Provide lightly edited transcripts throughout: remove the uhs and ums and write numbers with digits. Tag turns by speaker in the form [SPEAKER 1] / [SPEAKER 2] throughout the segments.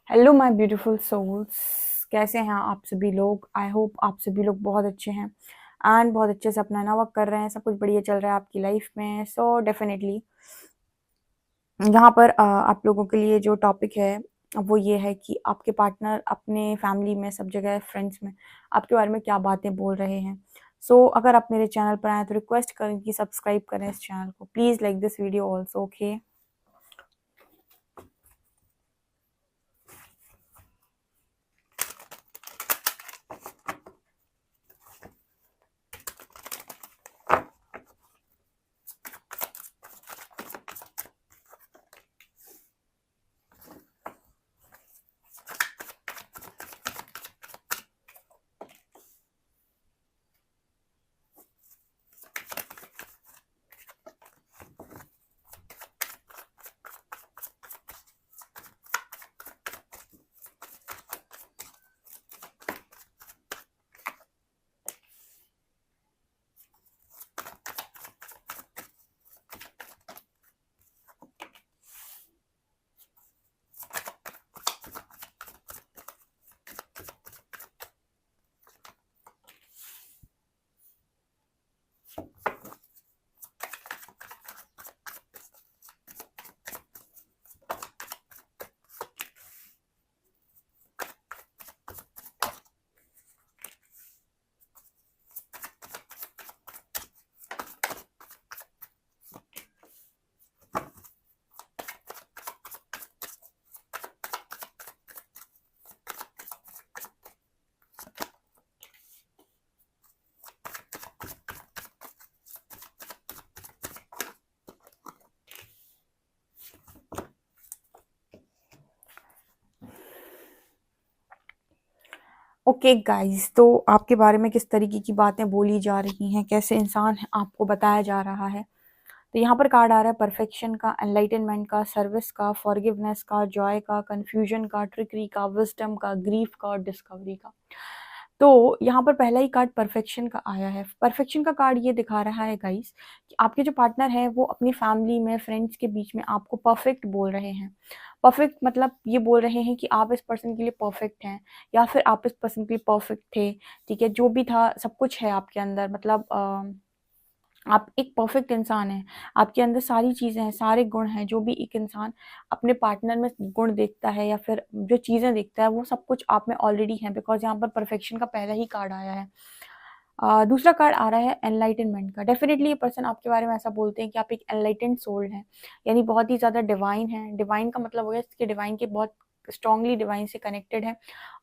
[SPEAKER 1] Hello my beautiful souls. कैसे हैं आप सभी लोग? आई होप आप सभी लोग बहुत अच्छे हैं एंड बहुत अच्छे से अपना वर्क कर रहे हैं। सब कुछ बढ़िया चल रहा है आपकी लाइफ में। सो डेफिनेटली यहाँ पर आप लोगों के लिए जो टॉपिक है वो ये है कि आपके पार्टनर अपने फैमिली में, सब जगह, फ्रेंड्स में आपके बारे में क्या बातें बोल रहे हैं। सो अगर आप मेरे चैनल पर आए तो रिक्वेस्ट करें कि सब्सक्राइब करें इस चैनल को। Please like this video also. Okay, okay guys, तो आपके बारे में किस तरीके की बातें बोली जा रही हैं, कैसे इंसान है आपको बताया जा रहा है। तो यहाँ पर कार्ड आ रहा है परफेक्शन का, एनलाइटनमेंट का, सर्विस का, फॉरगिवनेस का, जॉय का, कंफ्यूजन का, ट्रिकरी का, विजडम का, ग्रीफ का और डिस्कवरी का। तो यहाँ पर पहला ही कार्ड परफेक्शन का आया है। परफेक्शन का कार्ड ये दिखा रहा है गाइस कि आपके जो पार्टनर है वो अपनी फैमिली में, फ्रेंड्स के बीच में आपको परफेक्ट बोल रहे हैं। परफेक्ट मतलब ये बोल रहे हैं कि आप इस पर्सन के लिए परफेक्ट हैं, या फिर आप इस पर्सन के लिए परफेक्ट थे। ठीक है, जो भी था सब कुछ है आपके अंदर। मतलब आप एक परफेक्ट इंसान हैं, आपके अंदर सारी चीज़ें हैं, सारे गुण हैं। जो भी एक इंसान अपने पार्टनर में गुण देखता है या फिर जो चीज़ें देखता है वो सब कुछ आप में ऑलरेडी है, बिकॉज यहाँ पर परफेक्शन का पहला ही कार्ड आया है। दूसरा कार्ड आ रहा है एनलाइटनमेंट का। डेफिनेटली ये पर्सन आपके बारे में ऐसा बोलते हैं कि आप एक एनलाइटेंड सोल हैं, यानी बहुत ही ज़्यादा डिवाइन है। डिवाइन का मतलब हो गया कि डिवाइन के बहुत स्ट्रांगली डिवाइन से कनेक्टेड है,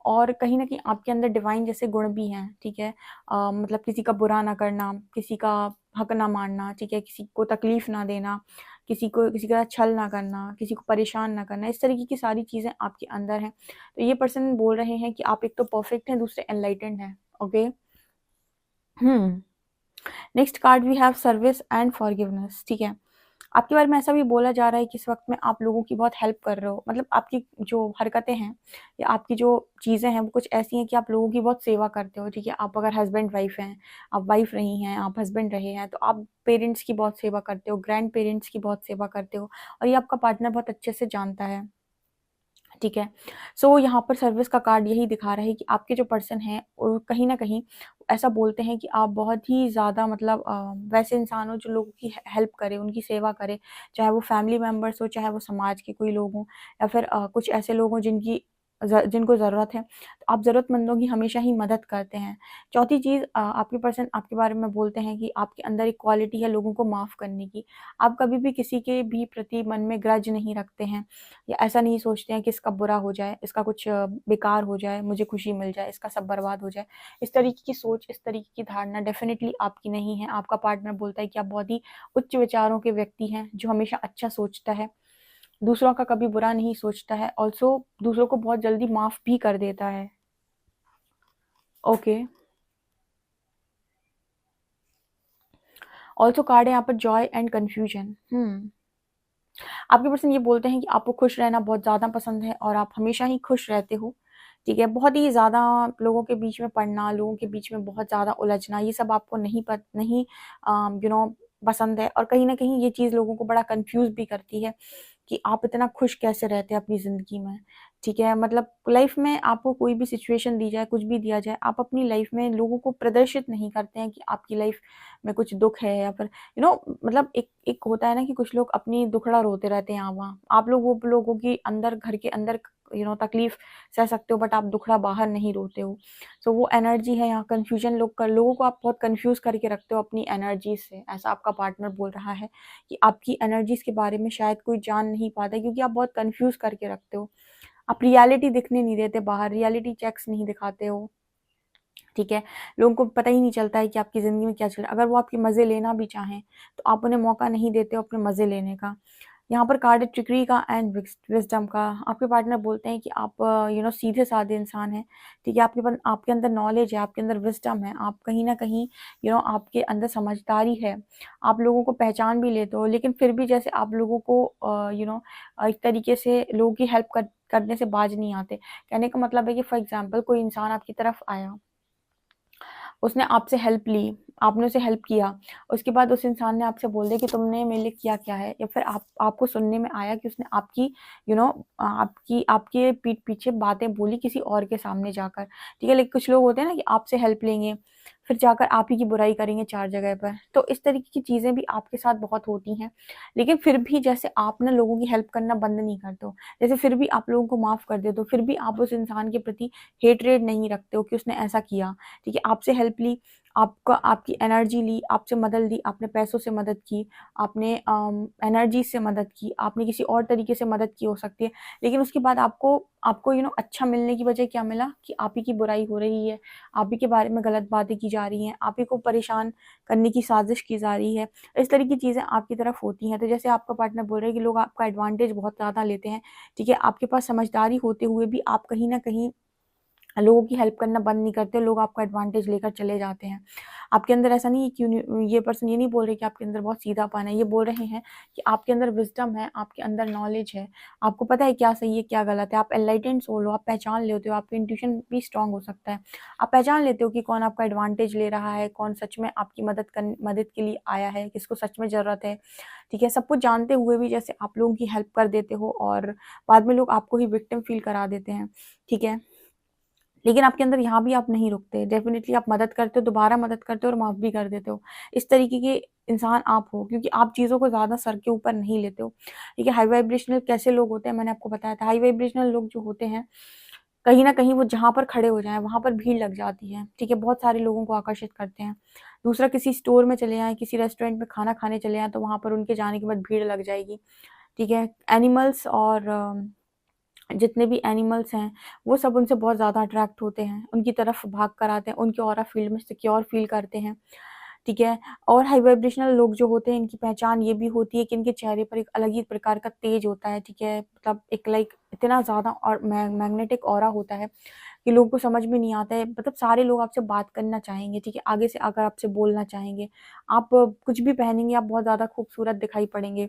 [SPEAKER 1] और कहीं ना कहीं आपके अंदर डिवाइन जैसे गुण भी हैं। ठीक है, मतलब किसी का बुरा ना करना, किसी का हक ना मानना, ठीक है, किसी को तकलीफ ना देना, किसी को किसी का छल ना करना, किसी को परेशान ना करना, इस तरीके की सारी चीज़ें आपके अंदर हैं। तो ये पर्सन बोल रहे हैं कि आप एक तो परफेक्ट हैं, दूसरे एनलाइटेंड हैं। Okay. Next card we have service and forgiveness. ठीक है, आपके बारे में ऐसा भी बोला जा रहा है कि इस वक्त में आप लोगों की बहुत हेल्प कर रहे हो। मतलब आपकी जो हरकतें हैं या आपकी जो चीज़ें हैं वो कुछ ऐसी हैं कि आप लोगों की बहुत सेवा करते हो। ठीक है, आप अगर हस्बैंड वाइफ हैं, आप वाइफ रही हैं, आप हस्बैंड रहे हैं, तो आप पेरेंट्स की बहुत सेवा करते हो, ग्रैंड पेरेंट्स की बहुत सेवा करते हो, और ये आपका पार्टनर बहुत अच्छे से जानता है। ठीक है, सो यहाँ पर सर्विस का कार्ड यही दिखा रहा है कि आपके जो पर्सन हैं और कहीं ना कहीं ऐसा बोलते हैं कि आप बहुत ही ज़्यादा, मतलब वैसे इंसान हो जो लोगों की हेल्प करे, उनकी सेवा करे, चाहे वो फैमिली मेम्बर्स हो, चाहे वो समाज के कोई लोग हों, या फिर कुछ ऐसे लोग हों जिनको ज़रूरत है, तो आप ज़रूरतमंदों की हमेशा ही मदद करते हैं। चौथी चीज़, आपके पर्सन आपके बारे में बोलते हैं कि आपके अंदर एक क्वालिटी है लोगों को माफ़ करने की। आप कभी भी किसी के भी प्रति मन में ग्रज नहीं रखते हैं, या ऐसा नहीं सोचते हैं कि इसका बुरा हो जाए, इसका कुछ बेकार हो जाए, मुझे खुशी मिल जाए, इसका सब बर्बाद हो जाए। इस तरीके की सोच, इस तरीके की धारणा डेफ़िनेटली आपकी नहीं है। आपका पार्टनर बोलता है कि आप बहुत ही उच्च विचारों के व्यक्ति हैं, जो हमेशा अच्छा सोचता है, दूसरों का कभी बुरा नहीं सोचता है, ऑल्सो दूसरों को बहुत जल्दी माफ़ भी कर देता है। ओके, ऑल्सो कार्ड है यहाँ पर जॉय एंड कन्फ्यूजन। आपके पर्सन ये बोलते हैं कि आपको खुश रहना बहुत ज़्यादा पसंद है और आप हमेशा ही खुश रहते हो। ठीक है, बहुत ही ज़्यादा लोगों के बीच में पड़ना, लोगों के बीच में बहुत ज़्यादा उलझना, ये सब आपको नहीं पसंद है, और कहीं न कहीं ये चीज़ लोगों को बड़ा कन्फ्यूज़ भी करती है। कि आप इतना खुश कैसे रहते हैं अपनी ज़िंदगी में, ठीक है? मतलब लाइफ़ में आपको कोई भी सिचुएशन दी जाए, कुछ भी दिया जाए, आप अपनी लाइफ़ में लोगों को प्रदर्शित नहीं करते हैं कि आपकी लाइफ़ में कुछ दुःख है या फिर मतलब एक एक होता है ना कि कुछ लोग अपनी दुखड़ा रोते रहते हैं यहाँ-वहाँ। आप लोग वो लोगों की अंदर घर के अंदर तकलीफ़ सह सकते हो, बट आप दुखड़ा बाहर नहीं रोते हो। सो वो एनर्जी है यहाँ, कन्फ्यूज़न लोगों को आप बहुत कन्फ्यूज़ करके रखते हो अपनी एनर्जी से। ऐसा आपका पार्टनर बोल रहा है कि आपकी एनर्जीज़ के बारे में शायद कोई जान नहीं पाता है, क्योंकि आप बहुत कन्फ्यूज़ करके रखते हो। आप रियलिटी दिखने नहीं देते बाहर, रियलिटी चेक्स नहीं दिखाते हो, ठीक है? लोगों को पता ही नहीं चलता है कि आपकी ज़िंदगी में क्या चल रहा है। अगर वो आपके मज़े लेना भी चाहें, तो आप उन्हें मौका नहीं देते हो अपने मज़े लेने का। यहाँ पर कार्ड है ट्रिकरी का एंड विज़डम का। आपके पार्टनर बोलते हैं कि आप सीधे-साधे इंसान हैं, ठीक है? आपके अंदर नॉलेज है, आपके अंदर विज़डम है, आप कहीं न कहीं आपके अंदर समझदारी है। आप लोगों को पहचान भी लेते हो, लेकिन फिर भी जैसे आप लोगों को एक तरीके से लोगों की हेल्प करने से बाज़ नहीं आते। कहने का मतलब है कि फॉर एग्ज़ाम्पल कोई इंसान आपकी तरफ आया, उसने आपसे हेल्प ली, आपने उसे हेल्प किया, उसके बाद उस इंसान ने आपसे बोल दिया कि तुमने मेरे लिए किया क्या है? या फिर आपको सुनने में आया कि उसने आपकी आपके पीठ पीछे बातें बोली किसी और के सामने जाकर, ठीक है? लेकिन कुछ लोग होते हैं ना कि आपसे हेल्प लेंगे, फिर जाकर आप ही की बुराई करेंगे 4 जगह पर। तो इस तरीके की चीज़ें भी आपके साथ बहुत होती हैं, लेकिन फिर भी जैसे आप ना लोगों की हेल्प करना बंद नहीं करते हो, जैसे फिर भी आप लोगों को माफ़ कर देते हो, फिर भी आप उस इंसान के प्रति हेट्रेड नहीं रखते हो कि उसने ऐसा किया। ठीक है, आपसे हेल्प ली, आपकी एनर्जी ली, आपसे मदद ली, आपने पैसों से मदद की, आपने एनर्जी से मदद की, आपने किसी और तरीके से मदद की हो सकती है। लेकिन उसके बाद आपको आपको अच्छा मिलने की बजाय क्या मिला कि आप ही की बुराई हो रही है, आप ही के बारे में गलत बातें की जा रही हैं, आप ही को परेशान करने की साज़िश की जा रही है। इस तरह की चीज़ें आपकी तरफ होती हैं। तो जैसे आपका पार्टनर बोल रहा है कि लोग आपका एडवांटेज बहुत ज़्यादा लेते हैं, ठीक है? आपके पास समझदारी होते हुए भी आप कहीं न कहीं लोगों की हेल्प करना बंद नहीं करते, लोग आपका एडवांटेज लेकर चले जाते हैं। आपके अंदर ऐसा नहीं है कि ये पर्सन ये नहीं बोल रहे कि आपके अंदर बहुत सीधापन है, ये बोल रहे हैं कि आपके अंदर विज़डम है, आपके अंदर नॉलेज है, आपको पता है क्या सही है, क्या गलत है, आप एनलाइटेंड सोल हो, आप पहचान लेते हो, आपका इंट्यूशन भी स्ट्रॉन्ग हो सकता है। आप पहचान लेते हो कि कौन आपका एडवांटेज ले रहा है, कौन सच में आपकी मदद के लिए आया है, किसको सच में ज़रूरत है, ठीक है? सब कुछ जानते हुए भी जैसे आप लोगों की हेल्प कर देते हो और बाद में लोग आपको ही विक्टिम फ़ील करा देते हैं, ठीक है? लेकिन आपके अंदर यहाँ भी आप नहीं रुकते, डेफ़िनिटली आप मदद करते हो, दोबारा मदद करते हो और माफ़ भी कर देते हो। इस तरीके के इंसान आप हो, क्योंकि आप चीज़ों को ज़्यादा सर के ऊपर नहीं लेते हो। ठीक है, हाई वाइब्रेशनल कैसे लोग होते हैं मैंने आपको बताया था। हाई वाइब्रेशनल लोग जो होते हैं, कहीं न कहीं वो जहाँ पर खड़े हो जाएँ, वहाँ पर भीड़ लग जाती है, ठीक है? बहुत सारे लोगों को आकर्षित करते हैं। दूसरा, किसी स्टोर में चले जाएँ, किसी रेस्टोरेंट में खाना खाने चले जाएँ, तो वहाँ पर उनके जाने के बाद भीड़ लग जाएगी, ठीक है? एनिमल्स और जितने भी एनिमल्स हैं, वो सब उनसे बहुत ज़्यादा अट्रैक्ट होते हैं, उनकी तरफ भाग कर आते हैं, उनके ऑरा फ़ील्ड में सिक्योर फ़ील करते हैं, ठीक है? और हाई वाइब्रेशनल लोग जो होते हैं, इनकी पहचान ये भी होती है कि इनके चेहरे पर एक अलग ही प्रकार का तेज होता है, ठीक है? मतलब एक इतना ज़्यादा और मैग्नेटिक ऑरा होता है कि लोगों को समझ में नहीं आता है, मतलब सारे लोग आपसे बात करना चाहेंगे, ठीक है? आगे से आकर आपसे बोलना चाहेंगे। आप कुछ भी पहनेंगे, आप बहुत ज़्यादा खूबसूरत दिखाई पड़ेंगे,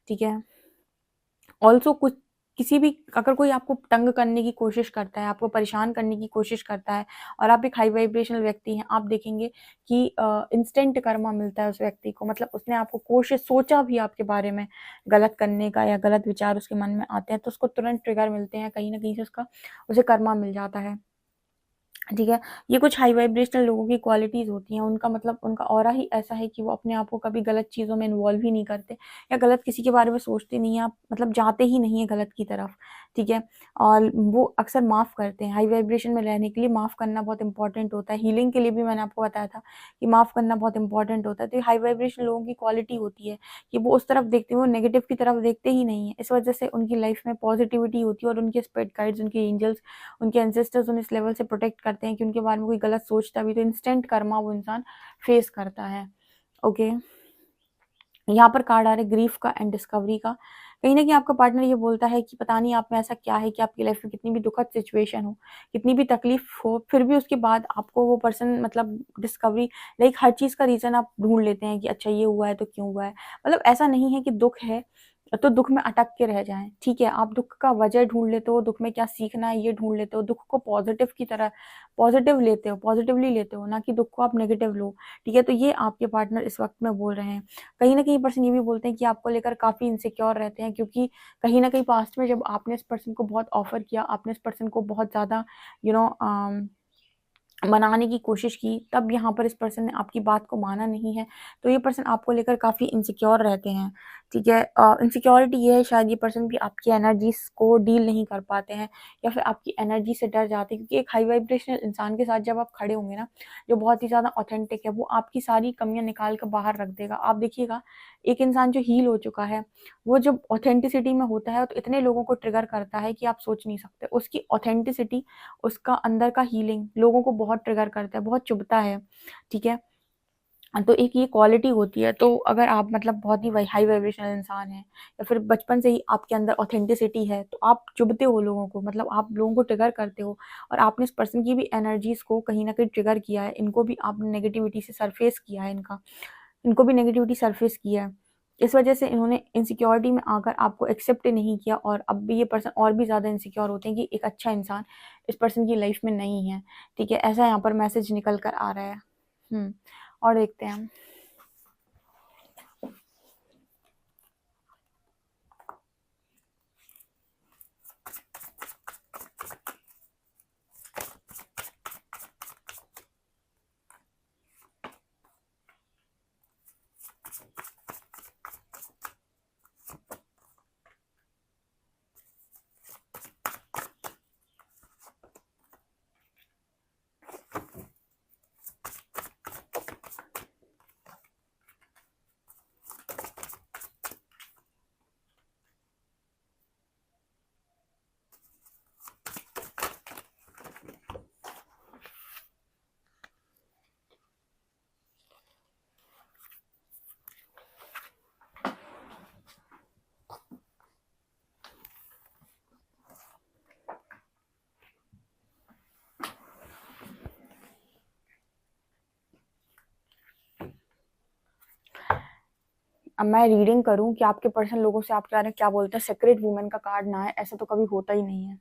[SPEAKER 1] ठीक है? ऑल्सो कुछ किसी भी अगर कोई आपको तंग करने की कोशिश करता है, आपको परेशान करने की कोशिश करता है और आप एक हाई वाइब्रेशनल व्यक्ति हैं, आप देखेंगे कि इंस्टेंट कर्मा मिलता है उस व्यक्ति को। मतलब उसने आपको सोचा भी आपके बारे में गलत करने का या गलत विचार उसके मन में आते हैं, तो उसको तुरंत ट्रिगर मिलते हैं, कहीं न कहीं से उसे कर्मा मिल जाता है। ठीक है? ये कुछ हाई वाइब्रेशनल लोगों की क्वालिटीज़ होती हैं, उनका मतलब उनका ऑरा ही ऐसा है कि वो अपने आप को कभी गलत चीज़ों में इन्वॉल्व ही नहीं करते या गलत किसी के बारे में सोचते नहीं हैं, आप मतलब जाते ही नहीं हैं गलत की तरफ, ठीक है? और वो अक्सर माफ़ करते हैं, हाई वाइब्रेशन में रहने के लिए माफ़ करना बहुत इम्पोर्टेंट होता है, हीलिंग के लिए भी मैंने आपको बताया था कि माफ़ करना बहुत इम्पोर्टेंट होता है। तो ये हाई वाइब्रेशन लोगों की क्वालिटी होती है कि वो उस तरफ देखते हैं, वो नेगेटिव की तरफ देखते ही नहीं हैं। इस वजह से उनकी लाइफ़ में पॉज़िटिविटी होती है और उनके स्पिरिट गाइड्स, उनके एंजल्स, उनके एंसेस्टर्स उन्हें इस लेवल से प्रोटेक्ट करते हैं कि उनके बारे में कोई गलत सोचता भी तो इंस्टेंट कर्मा वो इंसान फेस करता है। ओके, यहाँ पर कार्ड आ रहा है ग्रीफ का एंड डिस्कवरी का। कहीं न कहीं आपका पार्टनर ये बोलता है कि पता नहीं आप में ऐसा क्या है कि आपकी लाइफ में कितनी भी दुखद सिचुएशन हो, कितनी भी तकलीफ हो, फिर भी उसके बाद आपको वो पर्सन मतलब डिस्कवरी हर चीज़ का रीज़न आप ढूँढ लेते हैं कि अच्छा ये हुआ है तो क्यों हुआ है। मतलब ऐसा नहीं है कि दुःख है, तो दुख में अटक के रह जाएं। ठीक है, आप दुख का वजह ढूंढ लेते हो, दुख में क्या सीखना है ये ढूंढ लेते हो, दुख को पॉजिटिव की तरह पॉजिटिव लेते हो, पॉजिटिवली लेते हो, ना कि दुख को आप नेगेटिव लो। ठीक है, तो ये आपके पार्टनर इस वक्त में बोल रहे हैं। कहीं ना कहीं पर्सन ये भी बोलते हैं कि आपको लेकर काफी इनसिक्योर रहते हैं, क्योंकि कहीं ना कहीं पास्ट में जब आपने इस पर्सन को बहुत ऑफर किया, आपने इस पर्सन को बहुत ज्यादा यू नो मनाने की कोशिश की, तब यहाँ पर इस पर्सन ने आपकी बात को माना नहीं है। तो ये पर्सन आपको लेकर काफ़ी इनसिक्योर रहते हैं। ठीक है, इनसिक्योरिटी ये है, शायद ये पर्सन भी आपकी एनर्जीज को डील नहीं कर पाते हैं, या फिर आपकी एनर्जी से डर जाते हैं, क्योंकि एक हाई वाइब्रेशनल इंसान के साथ जब आप खड़े होंगे ना, जो बहुत ही ज़्यादा ऑथेंटिक है, वो आपकी सारी कमियां निकाल कर बाहर रख देगा। आप देखिएगा, एक इंसान जो हील हो चुका है, वो जब ऑथेंटिसिटी में होता है तो इतने लोगों को ट्रिगर करता है कि आप सोच नहीं सकते। उसकी ऑथेंटिसिटी, उसका अंदर का हीलिंग लोगों को बहुत ट्रिगर करता है, बहुत चुभता है। ठीक है, तो एक ये क्वालिटी होती है। तो अगर आप मतलब बहुत ही हाई वाइब्रेशनल इंसान हैं, या फिर बचपन से ही आपके अंदर ऑथेंटिसिटी है, तो आप चुभते हो लोगों को, मतलब आप लोगों को ट्रिगर करते हो। और आपने इस पर्सन की भी एनर्जीज को कहीं ना कहीं ट्रिगर किया है, इनको भी आपने नेगेटिविटी से सरफेस किया है, इनको भी नेगेटिविटी सरफेस किया है। इस वजह से इन्होंने इनसिक्योरिटी में आकर आपको एक्सेप्ट नहीं किया, और अब भी ये पर्सन और भी ज़्यादा इनसिक्योर होते हैं कि एक अच्छा इंसान इस पर्सन की लाइफ में नहीं है। ठीक है, ऐसा यहाँ पर मैसेज निकल कर आ रहा है। और देखते हैं हम। अब मैं रीडिंग करूं कि आपके पर्सन लोगों से आपके बारे में क्या बोलते हैं, सीक्रेट वुमेन का कार्ड ना है, ऐसा तो कभी होता ही नहीं है।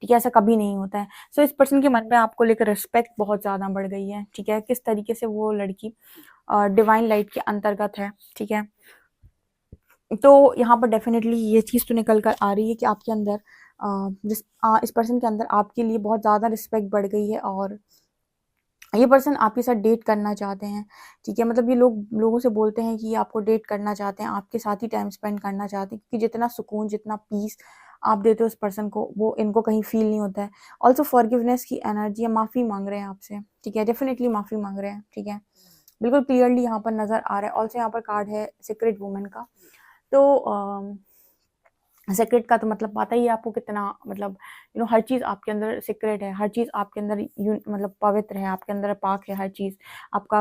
[SPEAKER 1] ठीक है, ऐसा कभी नहीं होता है। सो इस पर्सन के मन में आपको लेकर रिस्पेक्ट बहुत ज्यादा बढ़ गई है। ठीक है, किस तरीके से वो लड़की डिवाइन लाइट के अंतर्गत है। ठीक है, तो यहाँ पर डेफिनेटली ये चीज़ तो निकल कर आ रही है कि आपके अंदर इस पर्सन के अंदर आपके लिए बहुत ज़्यादा रिस्पेक्ट बढ़ गई है, और ये पर्सन आपके साथ डेट करना चाहते हैं। ठीक है, मतलब ये लोगों से बोलते हैं कि ये आपको डेट करना चाहते हैं, आपके साथ ही टाइम स्पेंड करना चाहते हैं, क्योंकि जितना सुकून, जितना पीस आप देते हो उस पर्सन को, वो इनको कहीं फील नहीं होता है। ऑल्सो फॉरगिवनेस की एनर्जी है, माफ़ी मांग रहे हैं आपसे। ठीक है, डेफिनेटली माफ़ी मांग रहे हैं। ठीक है, बिल्कुल क्लियरली यहाँ पर नज़र आ रहा है। ऑल्सो यहाँ पर कार्ड है सीक्रेट वुमेन का। तो सीक्रेट का तो मतलब पता ही है आपको कितना, मतलब हर चीज़ आपके अंदर सीक्रेट है, हर चीज़ आपके अंदर मतलब पवित्र है, आपके अंदर पाक है हर चीज़। आपका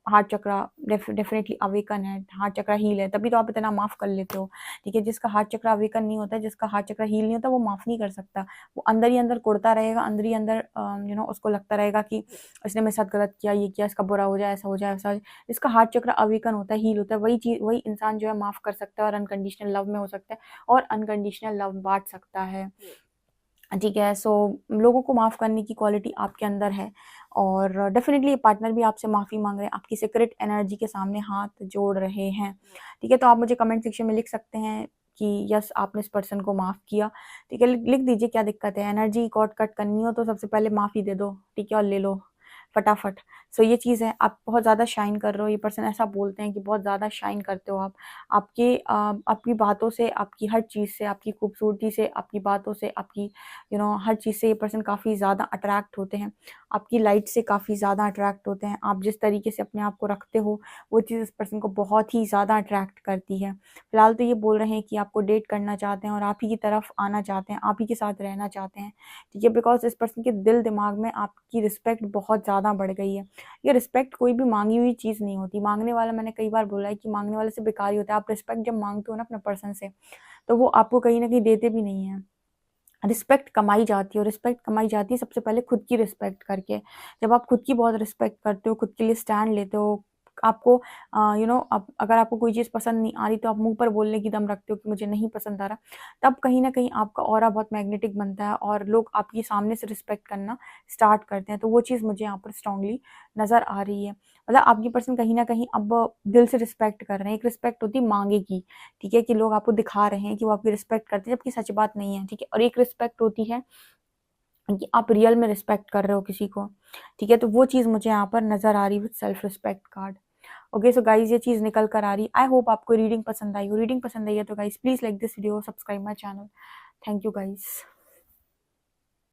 [SPEAKER 1] हार्ट चक्रा डेफिनेटली अवेकन है, हार्ट चक्रा हील है, तभी तो आप इतना माफ़ कर लेते हो। ठीक है, जिसका हार्ट चक्रा अवेकन नहीं होता है, जिसका हार्ट चक्रा हील नहीं होता, वो माफ़ नहीं कर सकता। वो अंदर ही अंदर कुड़ता रहेगा, अंदर ही अंदर उसको लगता रहेगा कि इसने मेरे साथ गलत किया, ये किया, इसका बुरा हो जाए, ऐसा हो जाए, ऐसा हो जाए। इसका हार्ट चक्रा अवेकन होता है, हील होता है, वही चीज़, वही इंसान जो है माफ़ कर सकता है, और अनकंडीशनल लव में हो सकता है, और अनकंडीशनल लव बांट सकता है। ठीक है, सो लोगों को माफ़ करने की क्वालिटी आपके अंदर है, और डेफिनेटली पार्टनर भी आपसे माफ़ी मांग रहे हैं, आपकी सीक्रेट एनर्जी के सामने हाथ जोड़ रहे हैं। ठीक है, तो आप मुझे कमेंट सेक्शन में लिख सकते हैं कि यस आपने इस पर्सन को माफ़ किया। ठीक है, लिख दीजिए क्या दिक्कत है। एनर्जी कॉर्ड कट करनी हो तो सबसे पहले माफ़ी दे दो। ठीक है, और ले लो फटाफट। सो ये चीज़ है, आप बहुत ज़्यादा शाइन कर रहे हो, ये पर्सन ऐसा बोलते हैं कि बहुत ज़्यादा शाइन करते हो आप। आपकी बातों से, आपकी हर चीज़ से, आपकी खूबसूरती से, आपकी बातों से, आपकी हर चीज़ से ये पर्सन काफ़ी ज़्यादा अट्रैक्ट होते हैं, आपकी लाइट से काफ़ी ज़्यादा अट्रैक्ट होते हैं। आप जिस तरीके से अपने आप को रखते हो, वो चीज़ इस पर्सन को बहुत ही ज़्यादा अट्रैक्ट करती है। फिलहाल तो ये बोल रहे हैं कि आपको डेट करना चाहते हैं, और आप ही की तरफ आना चाहते हैं, आप ही के साथ रहना चाहते हैं। ठीक है, बिकॉज इस पर्सन के दिल दिमाग में आपकी रिस्पेक्ट बहुत ज़्यादा बढ़ गई है। ये रिस्पेक्ट कोई भी मांगी हुई चीज़ नहीं होती। मांगने वाला, मैंने कई बार बोला है कि मांगने वाले से बेकार ही होता है। आप रिस्पेक्ट जब मांगते हो ना अपने पर्सन से, तो वो आपको कहीं ना कहीं देते भी नहीं है। रिस्पेक्ट कमाई जाती है, और रिस्पेक्ट कमाई जाती है सबसे पहले खुद की रिस्पेक्ट करके। जब आप खुद की बहुत रिस्पेक्ट करते हो, खुद के लिए स्टैंड लेते हो, आपको अब अगर आपको कोई चीज़ पसंद नहीं आ रही तो आप मुँह पर बोलने की दम रखते हो कि मुझे नहीं पसंद आ रहा, तब कहीं न कहीं आपका ऑरा बहुत मैग्नेटिक बनता है और लोग आपकी सामने से रिस्पेक्ट करना स्टार्ट करते हैं। तो वो चीज़ मुझे यहाँ पर स्ट्रॉन्गली नज़र आ रही है। मतलब आपकी पर्सन कहीं न कहीं अब दिल से रिस्पेक्ट कर रहे हैं। एक रिस्पेक्ट होती है माँगे की, ठीक है? कि लोग आपको दिखा रहे हैं कि वो आपकी रिस्पेक्ट करते हैं, जबकि सच बात नहीं है, ठीक है? और एक रिस्पेक्ट होती है कि आप रियल में रिस्पेक्ट कर रहे हो किसी को, ठीक है? तो वो चीज़ मुझे यहाँ पर नज़र आ रही with self respect card. Okay, so guys ये चीज़ निकल कर आ रही। आई होप आपको रीडिंग पसंद आई हो। रीडिंग पसंद आई है तो guys please like this video, subscribe my channel. Thank you guys.